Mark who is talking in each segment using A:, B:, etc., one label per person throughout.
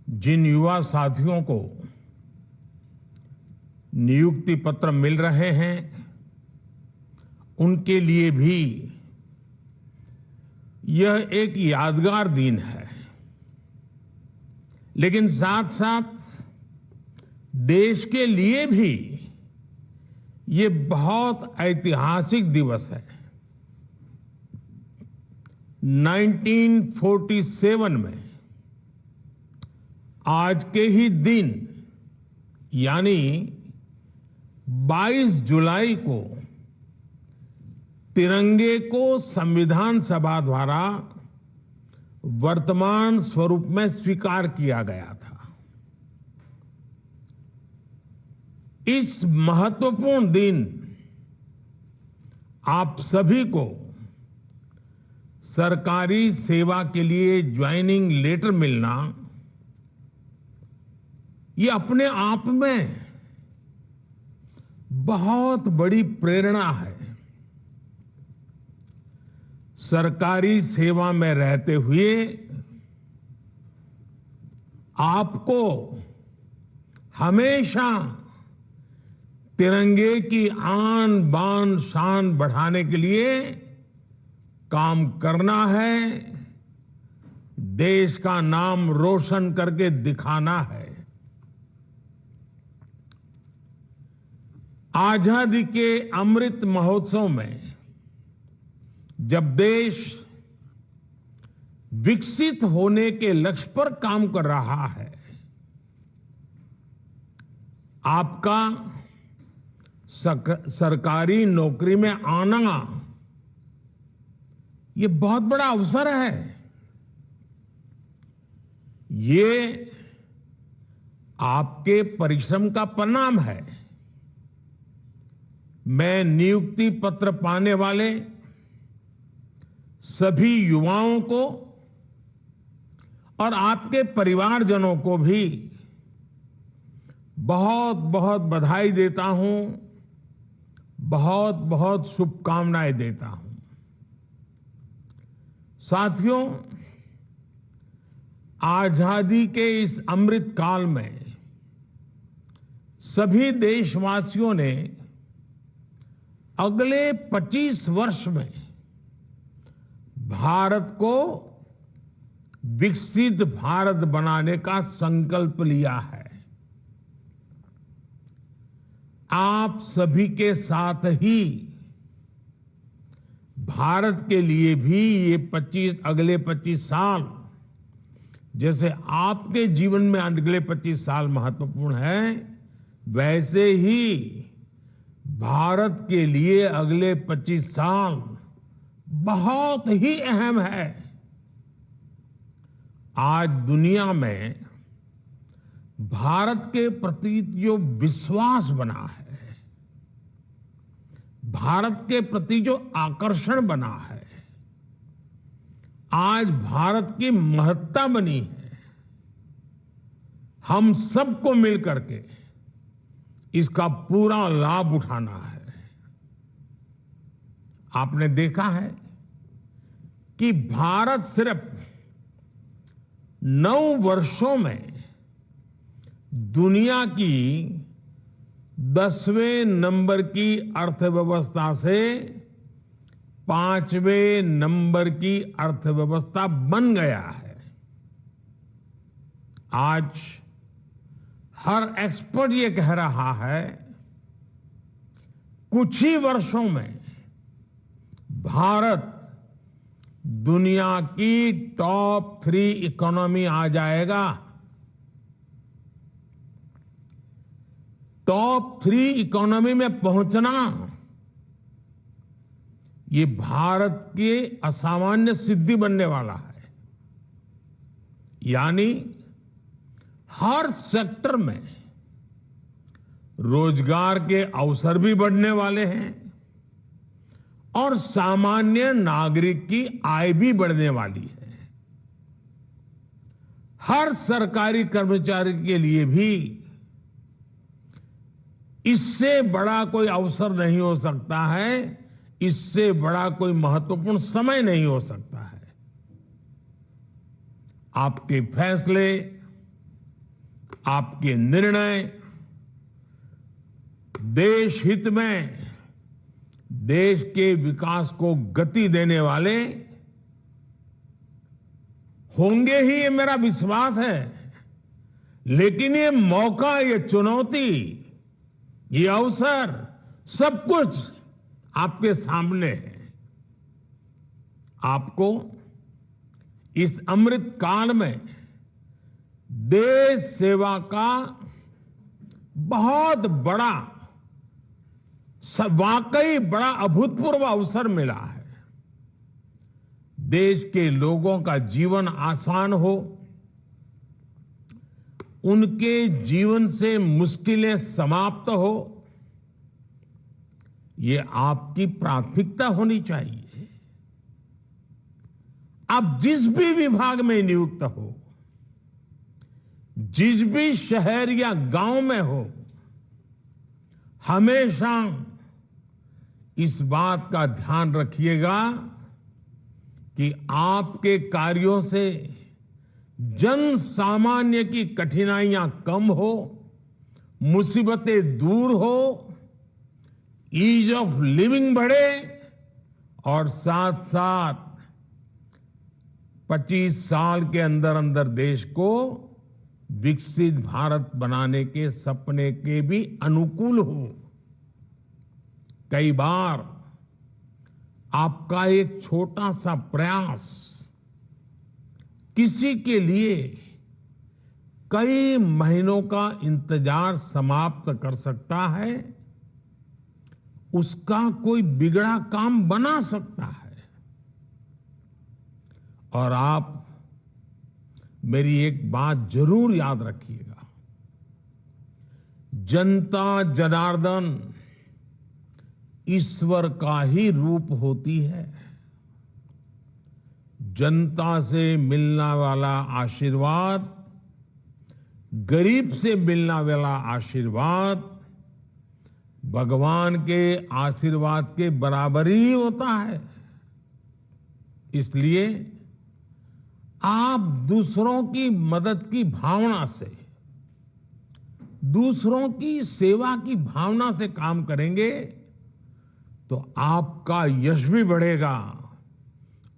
A: जिन युवा साथियों को नियुक्ति पत्र मिल रहे हैं, उनके लिए भी यह एक यादगार दिन है। लेकिन साथ साथ देश के लिए भी ये बहुत ऐतिहासिक दिवस है। 1947 में आज के ही दिन यानी 22 जुलाई को तिरंगे को संविधान सभा द्वारा वर्तमान स्वरूप में स्वीकार किया गया था। इस महत्वपूर्ण दिन आप सभी को सरकारी सेवा के लिए ज्वाइनिंग लेटर मिलना ये अपने आप में बहुत बड़ी प्रेरणा है। सरकारी सेवा में रहते हुए आपको हमेशा तिरंगे की आन बान शान बढ़ाने के लिए काम करना है, देश का नाम रोशन करके दिखाना है। आजादी के अमृत महोत्सव में जब देश विकसित होने के लक्ष्य पर काम कर रहा है, आपका सरकारी नौकरी में आना ये बहुत बड़ा अवसर है। ये आपके परिश्रम का परिणाम है। मैं नियुक्ति पत्र पाने वाले सभी युवाओं को और आपके परिवारजनों को भी बहुत बहुत बधाई देता हूं, बहुत बहुत शुभकामनाएं देता हूं। साथियों, आजादी के इस अमृत काल में सभी देशवासियों ने अगले 25 वर्ष में भारत को विकसित भारत बनाने का संकल्प लिया है। आप सभी के साथ ही भारत के लिए भी ये अगले 25 साल, जैसे आपके जीवन में अगले 25 साल महत्वपूर्ण हैं, वैसे ही भारत के लिए अगले 25 साल बहुत ही अहम है। आज दुनिया में भारत के प्रति जो विश्वास बना है, भारत के प्रति जो आकर्षण बना है, आज भारत की महत्ता बनी है, हम सबको मिलकर के इसका पूरा लाभ उठाना है। आपने देखा है कि भारत सिर्फ 9 वर्षों में दुनिया की 10वें नंबर की अर्थव्यवस्था से 5वें नंबर की अर्थव्यवस्था बन गया है। आज हर एक्सपर्ट ये कह रहा है, कुछ ही वर्षों में भारत दुनिया की टॉप 3 इकोनॉमी आ जाएगा। टॉप 3 इकोनॉमी में पहुंचना ये भारत की असामान्य सिद्धि बनने वाला है। यानी हर सेक्टर में रोजगार के अवसर भी बढ़ने वाले हैं और सामान्य नागरिक की आय भी बढ़ने वाली है। हर सरकारी कर्मचारी के लिए भी इससे बड़ा कोई अवसर नहीं हो सकता है, इससे बड़ा कोई महत्वपूर्ण समय नहीं हो सकता है। आपके फैसले आपके निर्णय देश हित में देश के विकास को गति देने वाले होंगे ही, ये मेरा विश्वास है। लेकिन ये मौका, ये चुनौती, ये अवसर, सब कुछ आपके सामने है। आपको इस अमृत काल में देश सेवा का बहुत बड़ा, वाकई बड़ा अभूतपूर्व अवसर मिला है। देश के लोगों का जीवन आसान हो, उनके जीवन से मुश्किलें समाप्त हो, ये आपकी प्राथमिकता होनी चाहिए। आप जिस भी विभाग में नियुक्त हो, जिस भी शहर या गांव में हो, हमेशा इस बात का ध्यान रखिएगा कि आपके कार्यों से जन सामान्य की कठिनाइयां कम हो, मुसीबतें दूर हो, ईज ऑफ लिविंग बढ़े और साथ साथ 25 साल के अंदर अंदर देश को विकसित भारत बनाने के सपने के भी अनुकूल हो। कई बार आपका एक छोटा सा प्रयास किसी के लिए कई महीनों का इंतजार समाप्त कर सकता है, उसका कोई बिगड़ा काम बना सकता है। और आप मेरी एक बात जरूर याद रखिएगा, जनता जनार्दन ईश्वर का ही रूप होती है। जनता से मिलने वाला आशीर्वाद, गरीब से मिलने वाला आशीर्वाद भगवान के आशीर्वाद के बराबर ही होता है। इसलिए आप दूसरों की मदद की भावना से, दूसरों की सेवा की भावना से काम करेंगे तो आपका यश भी बढ़ेगा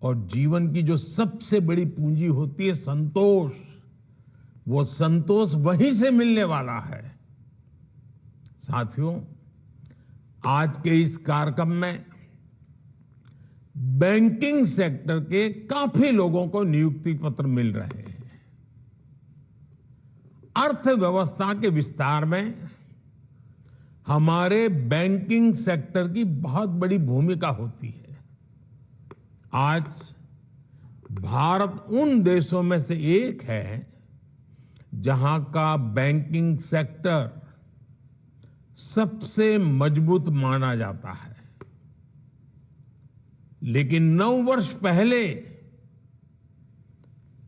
A: और जीवन की जो सबसे बड़ी पूंजी होती है संतोष, वो संतोष वहीं से मिलने वाला है। साथियों, आज के इस कार्यक्रम में बैंकिंग सेक्टर के काफी लोगों को नियुक्ति पत्र मिल रहे हैं। अर्थव्यवस्था के विस्तार में हमारे बैंकिंग सेक्टर की बहुत बड़ी भूमिका होती है। आज भारत उन देशों में से एक है जहां का बैंकिंग सेक्टर सबसे मजबूत माना जाता है। लेकिन 9 वर्ष पहले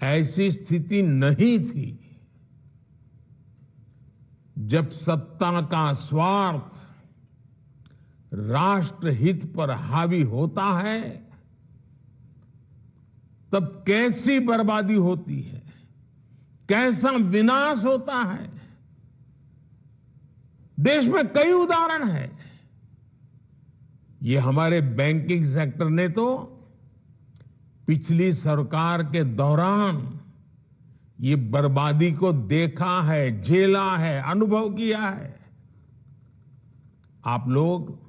A: ऐसी स्थिति नहीं थी। जब सत्ता का स्वार्थ राष्ट्रहित पर हावी होता है, तब कैसी बर्बादी होती है, कैसा विनाश होता है। देश में कई उदाहरण हैं। ये हमारे बैंकिंग सेक्टर ने तो पिछली सरकार के दौरान ये बर्बादी को देखा है, झेला है, अनुभव किया है। आप लोग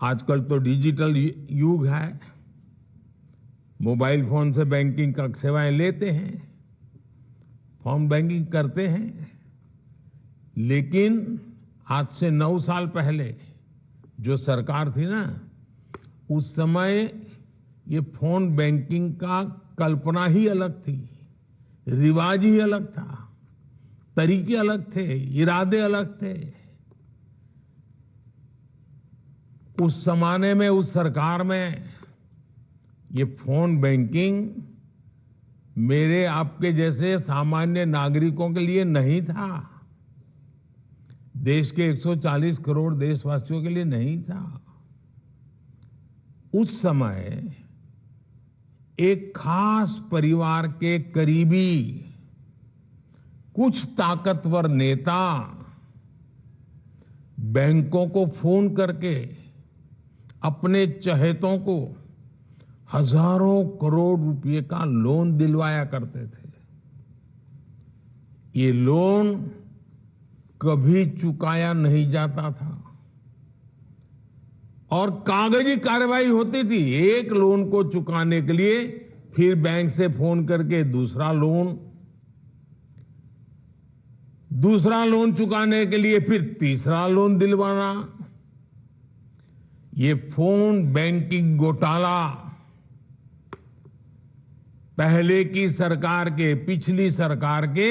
A: आजकल तो डिजिटल युग है, मोबाइल फोन से बैंकिंग का सेवाएं लेते हैं, फोन बैंकिंग करते हैं। लेकिन आज से 9 साल पहले जो सरकार थी ना, उस समय ये फोन बैंकिंग का कल्पना ही अलग थी, रिवाज ही अलग था, तरीके अलग थे, इरादे अलग थे। उस जमाने में, उस सरकार में ये फोन बैंकिंग मेरे आपके जैसे सामान्य नागरिकों के लिए नहीं था, देश के 140 करोड़ देशवासियों के लिए नहीं था। उस समय एक खास परिवार के करीबी कुछ ताकतवर नेता बैंकों को फोन करके अपने चहेतों को हजारों करोड़ रुपए का लोन दिलवाया करते थे। ये लोन कभी चुकाया नहीं जाता था और कागजी कार्रवाई होती थी। एक लोन को चुकाने के लिए फिर बैंक से फोन करके दूसरा लोन चुकाने के लिए फिर तीसरा लोन दिलवाना। ये फोन बैंकिंग घोटाला पहले की सरकार के, पिछली सरकार के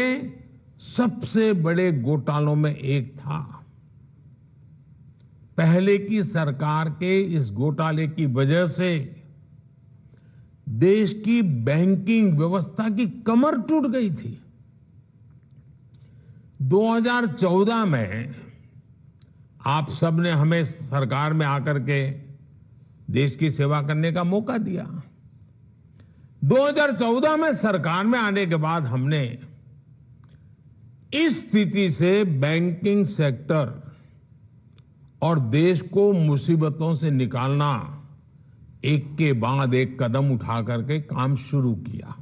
A: सबसे बड़े घोटालों में एक था। पहले की सरकार के इस घोटाले की वजह से देश की बैंकिंग व्यवस्था की कमर टूट गई थी। 2014 में आप सबने हमें सरकार में आकर के देश की सेवा करने का मौका दिया। 2014 में सरकार में आने के बाद हमने इस स्थिति से बैंकिंग सेक्टर और देश को मुसीबतों से निकालना एक के बाद एक कदम उठा करके काम शुरू किया।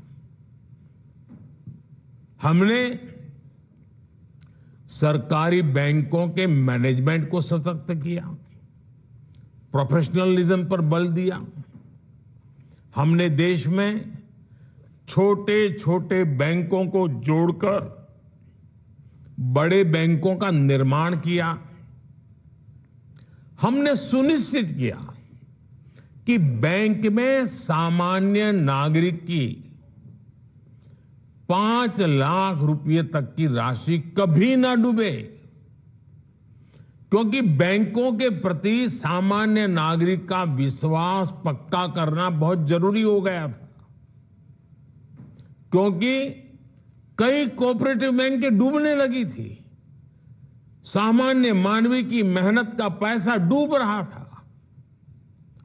A: हमने सरकारी बैंकों के मैनेजमेंट को सशक्त किया, प्रोफेशनलिज्म पर बल दिया। हमने देश में छोटे छोटे बैंकों को जोड़कर बड़े बैंकों का निर्माण किया। हमने सुनिश्चित किया कि बैंक में सामान्य नागरिक की 5 लाख रुपए तक की राशि कभी ना डूबे, क्योंकि बैंकों के प्रति सामान्य नागरिक का विश्वास पक्का करना बहुत जरूरी हो गया था। क्योंकि कई कोऑपरेटिव बैंक डूबने लगी थी, सामान्य मानवी की मेहनत का पैसा डूब रहा था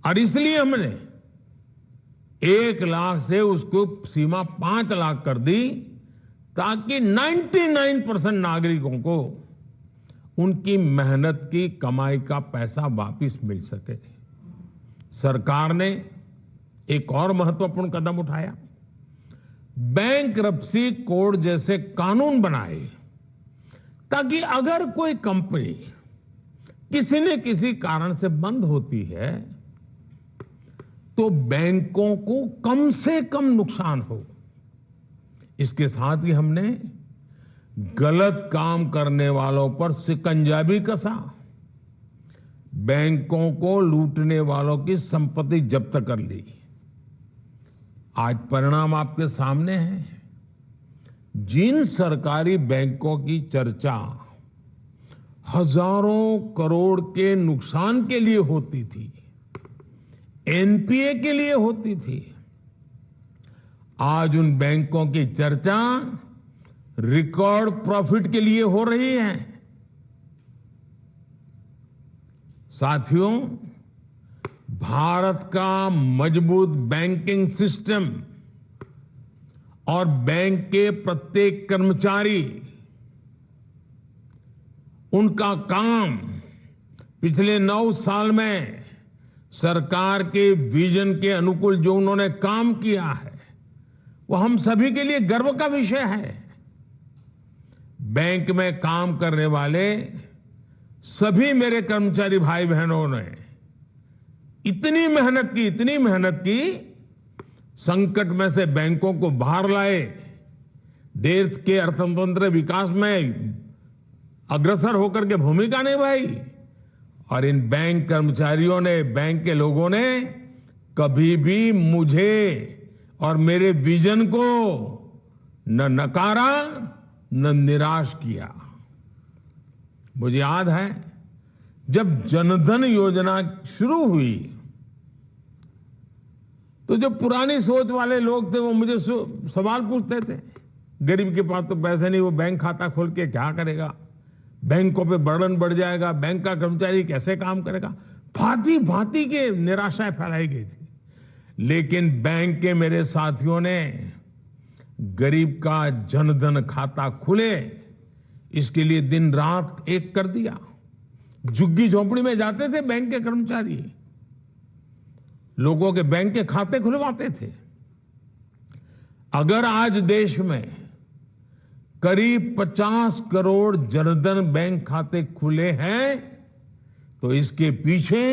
A: और इसलिए हमने 1 लाख से उसको सीमा 5 लाख कर दी ताकि 99% नागरिकों को उनकी मेहनत की कमाई का पैसा वापस मिल सके। सरकार ने एक और महत्वपूर्ण कदम उठाया, बैंक्रप्सी कोड जैसे कानून बनाए ताकि अगर कोई कंपनी किसी न किसी कारण से बंद होती है तो बैंकों को कम से कम नुकसान हो। इसके साथ ही हमने गलत काम करने वालों पर शिकंजा भी कसा, बैंकों को लूटने वालों की संपत्ति जब्त कर ली। आज परिणाम आपके सामने है। जिन सरकारी बैंकों की चर्चा हजारों करोड़ के नुकसान के लिए होती थी, एनपीए के लिए होती थी, आज उन बैंकों की चर्चा रिकॉर्ड प्रॉफिट के लिए हो रही है। साथियों, भारत का मजबूत बैंकिंग सिस्टम और बैंक के प्रत्येक कर्मचारी, उनका काम पिछले 9 साल में सरकार के विजन के अनुकूल जो उन्होंने काम किया है वो हम सभी के लिए गर्व का विषय है। बैंक में काम करने वाले सभी मेरे कर्मचारी भाई बहनों ने इतनी मेहनत की, संकट में से बैंकों को बाहर लाए, देश के अर्थतंत्र विकास में अग्रसर होकर के भूमिका निभाई। और इन बैंक कर्मचारियों ने, बैंक के लोगों ने कभी भी मुझे और मेरे विजन को न नकारा न निराश किया। मुझे याद है जब जनधन योजना शुरू हुई तो जो पुरानी सोच वाले लोग थे वो मुझे सवाल पूछते थे, गरीब के पास तो पैसे नहीं, वो बैंक खाता खोल के क्या करेगा, बैंकों पे बर्डन बढ़ जाएगा, बैंक का कर्मचारी कैसे काम करेगा। भांति भांति के निराशाएं फैलाई गई थी। लेकिन बैंक के मेरे साथियों ने गरीब का जनधन खाता खुले, इसके लिए दिन रात एक कर दिया। झुग्गी झोंपड़ी में जाते थे बैंक के कर्मचारी, लोगों के बैंक के खाते खुलवाते थे। अगर आज देश में करीब 50 करोड़ जनधन बैंक खाते खुले हैं तो इसके पीछे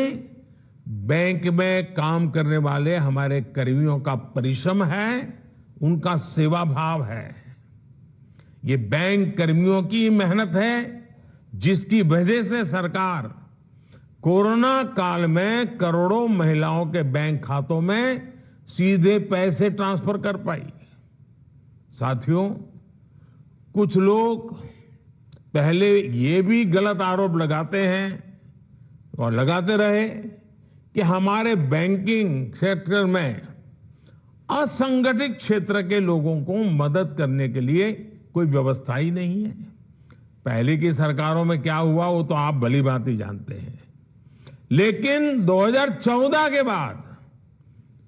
A: बैंक में काम करने वाले हमारे कर्मियों का परिश्रम है, उनका सेवा भाव है। ये बैंक कर्मियों की मेहनत है जिसकी वजह से सरकार कोरोना काल में करोड़ों महिलाओं के बैंक खातों में सीधे पैसे ट्रांसफर कर पाई। साथियों, कुछ लोग पहले ये भी गलत आरोप लगाते हैं और लगाते रहे कि हमारे बैंकिंग सेक्टर में असंगठित क्षेत्र के लोगों को मदद करने के लिए कोई व्यवस्था ही नहीं है। पहले की सरकारों में क्या हुआ वो तो आप भली भांति जानते हैं, लेकिन 2014 के बाद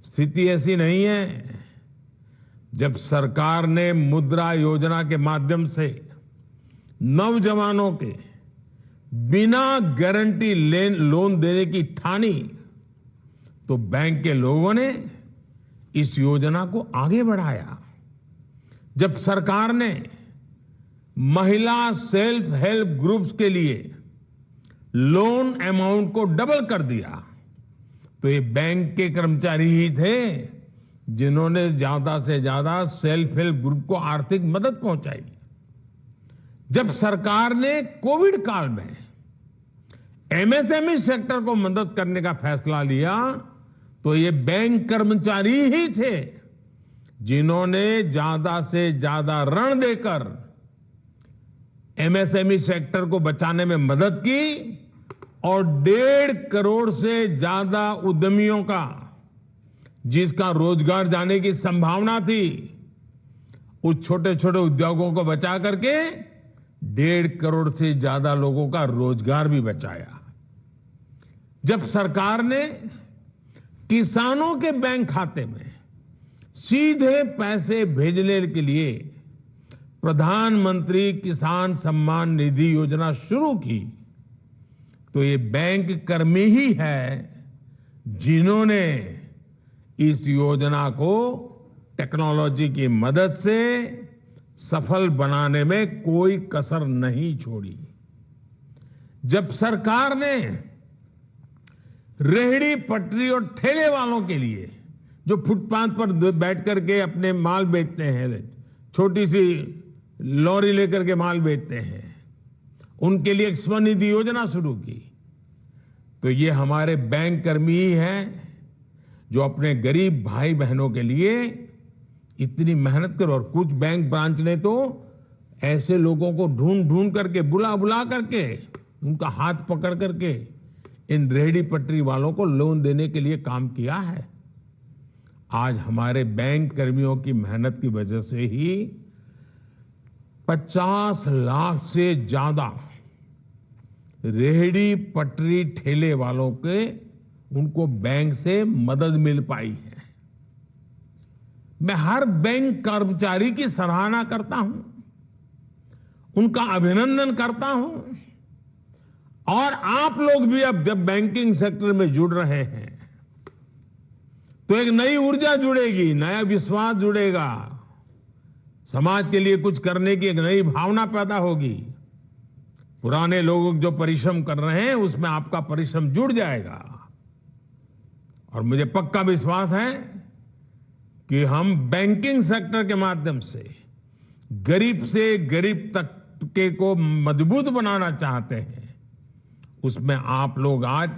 A: स्थिति ऐसी नहीं है। जब सरकार ने मुद्रा योजना के माध्यम से नौजवानों के बिना गारंटी लोन देने की ठानी तो बैंक के लोगों ने इस योजना को आगे बढ़ाया। जब सरकार ने महिला सेल्फ हेल्प ग्रुप्स के लिए लोन अमाउंट को डबल कर दिया तो ये बैंक के कर्मचारी ही थे जिन्होंने ज्यादा से ज्यादा सेल्फ हेल्प ग्रुप को आर्थिक मदद पहुंचाई। जब सरकार ने कोविड काल में एमएसएमई सेक्टर को मदद करने का फैसला लिया तो ये बैंक कर्मचारी ही थे जिन्होंने ज्यादा से ज्यादा ऋण देकर एमएसएमई सेक्टर को बचाने में मदद की और 1.5 करोड़ से ज्यादा उद्यमियों का, जिसका रोजगार जाने की संभावना थी, उस छोटे छोटे उद्योगों को बचा करके 1.5 करोड़ से ज्यादा लोगों का रोजगार भी बचाया। जब सरकार ने किसानों के बैंक खाते में सीधे पैसे भेजने के लिए प्रधानमंत्री किसान सम्मान निधि योजना शुरू की तो ये बैंक कर्मी ही है जिन्होंने इस योजना को टेक्नोलॉजी की मदद से सफल बनाने में कोई कसर नहीं छोड़ी। जब सरकार ने रेहड़ी पटरी और ठेले वालों के लिए, जो फुटपाथ पर बैठ करके अपने माल बेचते हैं, छोटी सी लॉरी लेकर के माल बेचते हैं, उनके लिए एक स्वनिधि योजना शुरू की तो ये हमारे बैंक कर्मी ही हैं जो अपने गरीब भाई बहनों के लिए इतनी मेहनत कर। और कुछ बैंक ब्रांच ने तो ऐसे लोगों को ढूंढ ढूंढ करके, बुला बुला करके, उनका हाथ पकड़ करके इन रेहड़ी पटरी वालों को लोन देने के लिए काम किया है। आज हमारे बैंक कर्मियों की मेहनत की वजह से ही 50 लाख से ज्यादा रेहड़ी पटरी ठेले वालों के उनको बैंक से मदद मिल पाई है। मैं हर बैंक कर्मचारी की सराहना करता हूं, उनका अभिनंदन करता हूं। और आप लोग भी अब जब बैंकिंग सेक्टर में जुड़ रहे हैं तो एक नई ऊर्जा जुड़ेगी, नया विश्वास जुड़ेगा, समाज के लिए कुछ करने की एक नई भावना पैदा होगी। पुराने लोग जो परिश्रम कर रहे हैं उसमें आपका परिश्रम जुड़ जाएगा। और मुझे पक्का विश्वास है कि हम बैंकिंग सेक्टर के माध्यम से गरीब से गरीब तबके को मजबूत बनाना चाहते हैं। उसमें आप लोग आज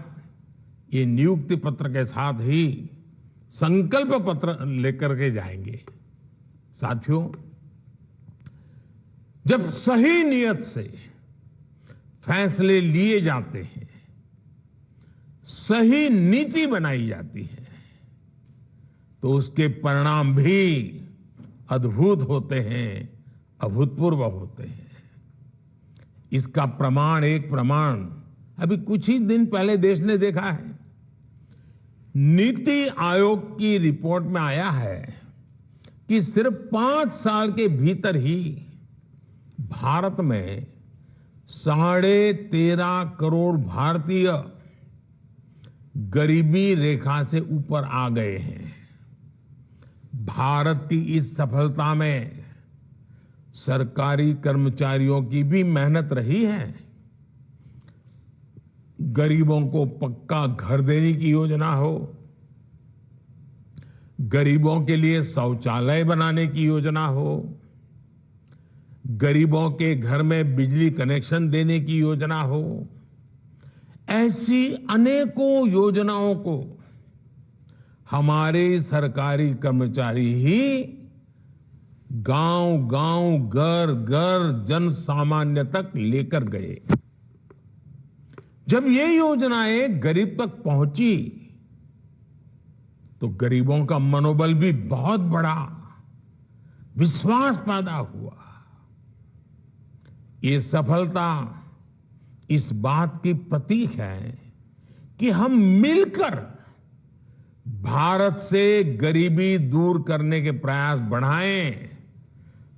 A: ये नियुक्ति पत्र के साथ ही संकल्प पत्र लेकर के जाएंगे। साथियों, जब सही नियत से फैसले लिए जाते हैं, सही नीति बनाई जाती है तो उसके परिणाम भी अद्भुत होते हैं, अभूतपूर्व होते हैं। इसका एक प्रमाण अभी कुछ ही दिन पहले देश ने देखा है। नीति आयोग की रिपोर्ट में आया है कि सिर्फ 5 साल के भीतर ही भारत में 13.5 करोड़ भारतीय गरीबी रेखा से ऊपर आ गए हैं। भारत की इस सफलता में सरकारी कर्मचारियों की भी मेहनत रही है। गरीबों को पक्का घर देने की योजना हो, गरीबों के लिए शौचालय बनाने की योजना हो, गरीबों के घर में बिजली कनेक्शन देने की योजना हो, ऐसी अनेकों योजनाओं को हमारे सरकारी कर्मचारी ही गांव-गांव, घर-घर, जन सामान्य तक लेकर गए। जब ये योजनाएं गरीब तक पहुंची तो गरीबों का मनोबल भी बहुत बढ़ा, विश्वास पैदा हुआ। ये सफलता इस बात की प्रतीक है कि हम मिलकर भारत से गरीबी दूर करने के प्रयास बढ़ाएं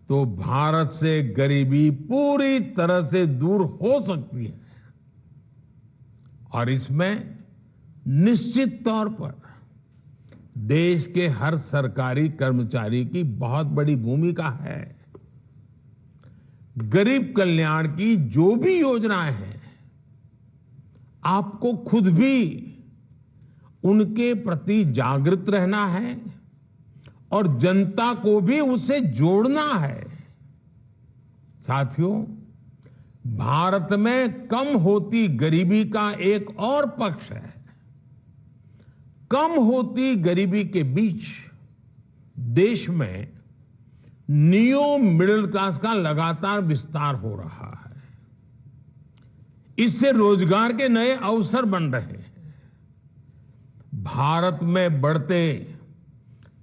A: तो भारत से गरीबी पूरी तरह से दूर हो सकती है। और इसमें निश्चित तौर पर देश के हर सरकारी कर्मचारी की बहुत बड़ी भूमिका है। गरीब कल्याण की जो भी योजनाएं हैं, आपको खुद भी उनके प्रति जागृत रहना है और जनता को भी उससे जोड़ना है। साथियों, भारत में कम होती गरीबी का एक और पक्ष है। कम होती गरीबी के बीच देश में नियो मिडिल क्लास का लगातार विस्तार हो रहा है। इससे रोजगार के नए अवसर बन रहे हैं। भारत में बढ़ते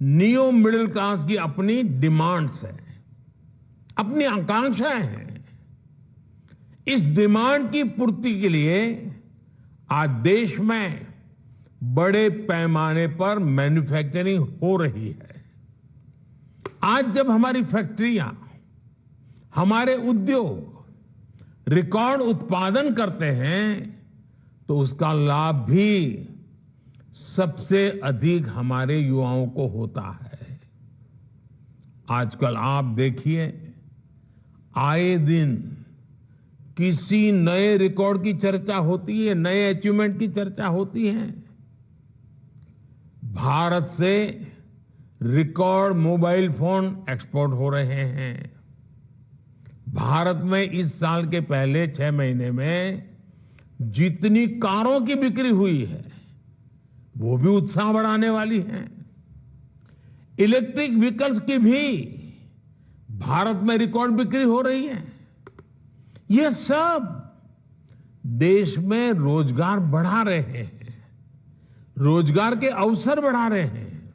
A: नियो मिडिल क्लास की अपनी डिमांड्स हैं, अपनी आकांक्षाएं हैं। इस डिमांड की पूर्ति के लिए आज देश में बड़े पैमाने पर मैन्युफैक्चरिंग हो रही है। आज जब हमारी फैक्ट्रियां, हमारे उद्योग रिकॉर्ड उत्पादन करते हैं तो उसका लाभ भी सबसे अधिक हमारे युवाओं को होता है। आजकल आप देखिए, आए दिन किसी नए रिकॉर्ड की चर्चा होती है, नए अचीवमेंट की चर्चा होती है। भारत से रिकॉर्ड मोबाइल फोन एक्सपोर्ट हो रहे हैं। भारत में इस साल के पहले 6 महीने में जितनी कारों की बिक्री हुई है, वो भी उत्साह बढ़ाने वाली है। इलेक्ट्रिक व्हीकल्स की भी भारत में रिकॉर्ड बिक्री हो रही है। ये सब देश में रोजगार बढ़ा रहे हैं, रोजगार के अवसर बढ़ा रहे हैं।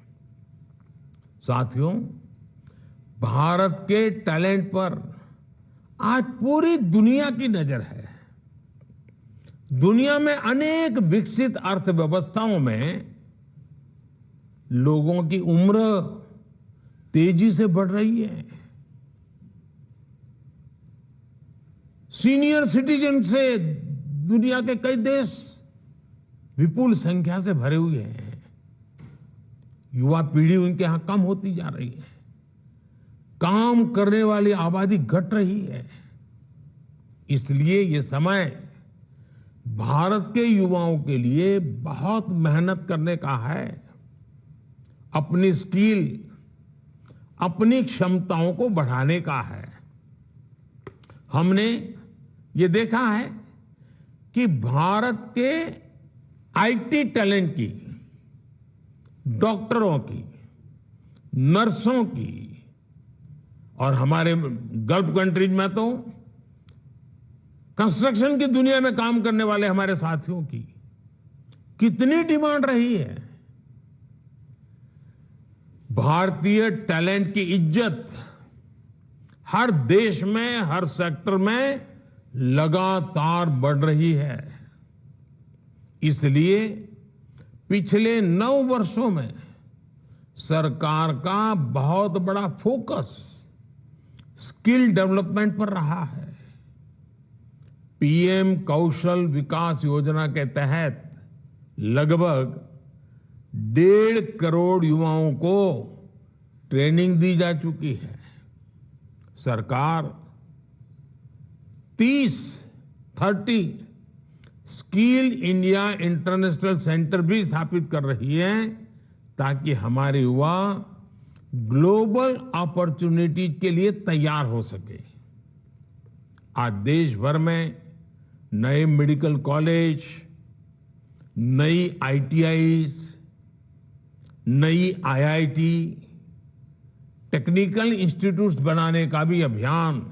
A: साथियों, भारत के टैलेंट पर आज पूरी दुनिया की नजर है। दुनिया में अनेक विकसित अर्थव्यवस्थाओं में लोगों की उम्र तेजी से बढ़ रही है। सीनियर सिटीजन से दुनिया के कई देश विपुल संख्या से भरे हुए हैं। युवा पीढ़ी उनके यहां कम होती जा रही है। काम करने वाली आबादी घट रही है। इसलिए ये समय भारत के युवाओं के लिए बहुत मेहनत करने का है। अपनी स्किल, अपनी क्षमताओं को बढ़ाने का है। हमने ये देखा है कि भारत के आईटी टैलेंट की, डॉक्टरों की, नर्सों की और हमारे गल्फ कंट्रीज में तो कंस्ट्रक्शन की दुनिया में काम करने वाले हमारे साथियों की कितनी डिमांड रही है। भारतीय टैलेंट की इज्जत हर देश में, हर सेक्टर में लगातार बढ़ रही है। इसलिए पिछले 9 वर्षों में सरकार का बहुत बड़ा फोकस स्किल डेवलपमेंट पर रहा है। पीएम कौशल विकास योजना के तहत लगभग 1.5 करोड़ युवाओं को ट्रेनिंग दी जा चुकी है। सरकार 30 स्किल इंडिया इंटरनेशनल सेंटर भी स्थापित कर रही है ताकि हमारे युवा ग्लोबल अपॉर्चुनिटी के लिए तैयार हो सके। आज देश भर में नए मेडिकल कॉलेज, नई आईटीआईज, नई आईआईटी, टेक्निकल इंस्टीट्यूट्स बनाने का भी अभियान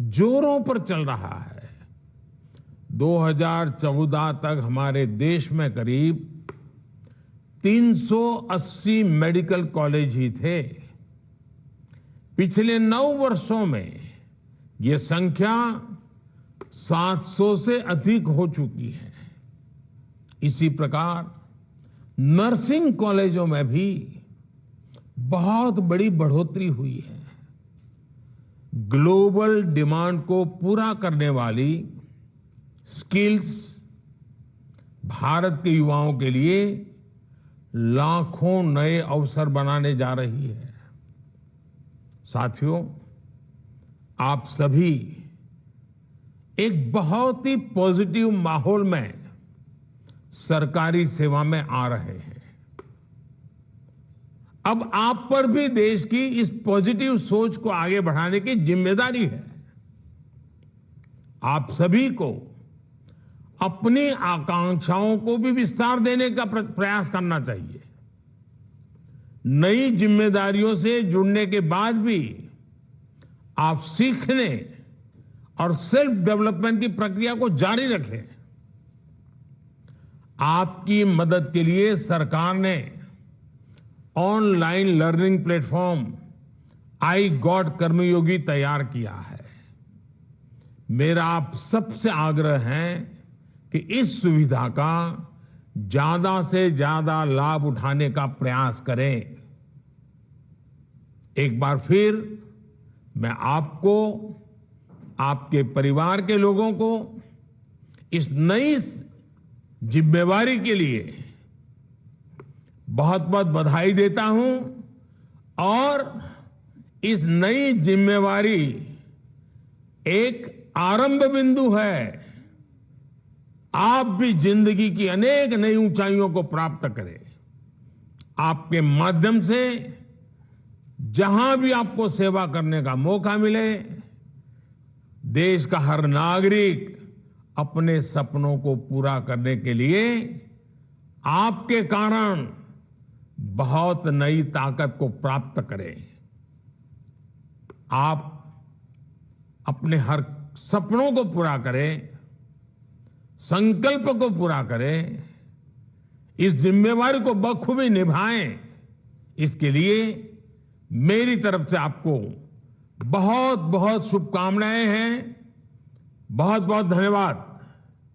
A: जोरों पर चल रहा है। 2014 तक हमारे देश में करीब 380 मेडिकल कॉलेज ही थे। पिछले 9 वर्षों में ये संख्या 700 से अधिक हो चुकी है। इसी प्रकार नर्सिंग कॉलेजों में भी बहुत बड़ी बढ़ोतरी हुई है। ग्लोबल डिमांड को पूरा करने वाली स्किल्स भारत के युवाओं के लिए लाखों नए अवसर बनाने जा रही है। साथियों, आप सभी एक बहुत ही पॉजिटिव माहौल में सरकारी सेवा में आ रहे हैं। अब आप पर भी देश की इस पॉजिटिव सोच को आगे बढ़ाने की जिम्मेदारी है। आप सभी को अपनी आकांक्षाओं को भी विस्तार देने का प्रयास करना चाहिए। नई जिम्मेदारियों से जुड़ने के बाद भी आप सीखने और सेल्फ डेवलपमेंट की प्रक्रिया को जारी रखें। आपकी मदद के लिए सरकार ने online learning platform iGOT Karmayogi तैयार किया है। मेरा आप सबसे आग्रह है कि इस सुविधा का ज्यादा से ज्यादा लाभ उठाने का प्रयास करें। एक बार फिर मैं आपको, आपके परिवार के लोगों को इस नई जिम्मेवारी के लिए बहुत बहुत बधाई देता हूं और इस नई जिम्मेवारी एक आरंभ बिंदु है। आप भी जिंदगी की अनेक नई ऊंचाइयों को प्राप्त करें। आपके माध्यम से जहां भी आपको सेवा करने का मौका मिले, देश का हर नागरिक अपने सपनों को पूरा करने के लिए आपके कारण बहुत नई ताकत को प्राप्त करें। आप अपने हर सपनों को पूरा करें, संकल्प को पूरा करें, इस जिम्मेवारी को बखूबी निभाएं। इसके लिए मेरी तरफ से आपको बहुत बहुत शुभकामनाएं हैं। बहुत बहुत धन्यवाद।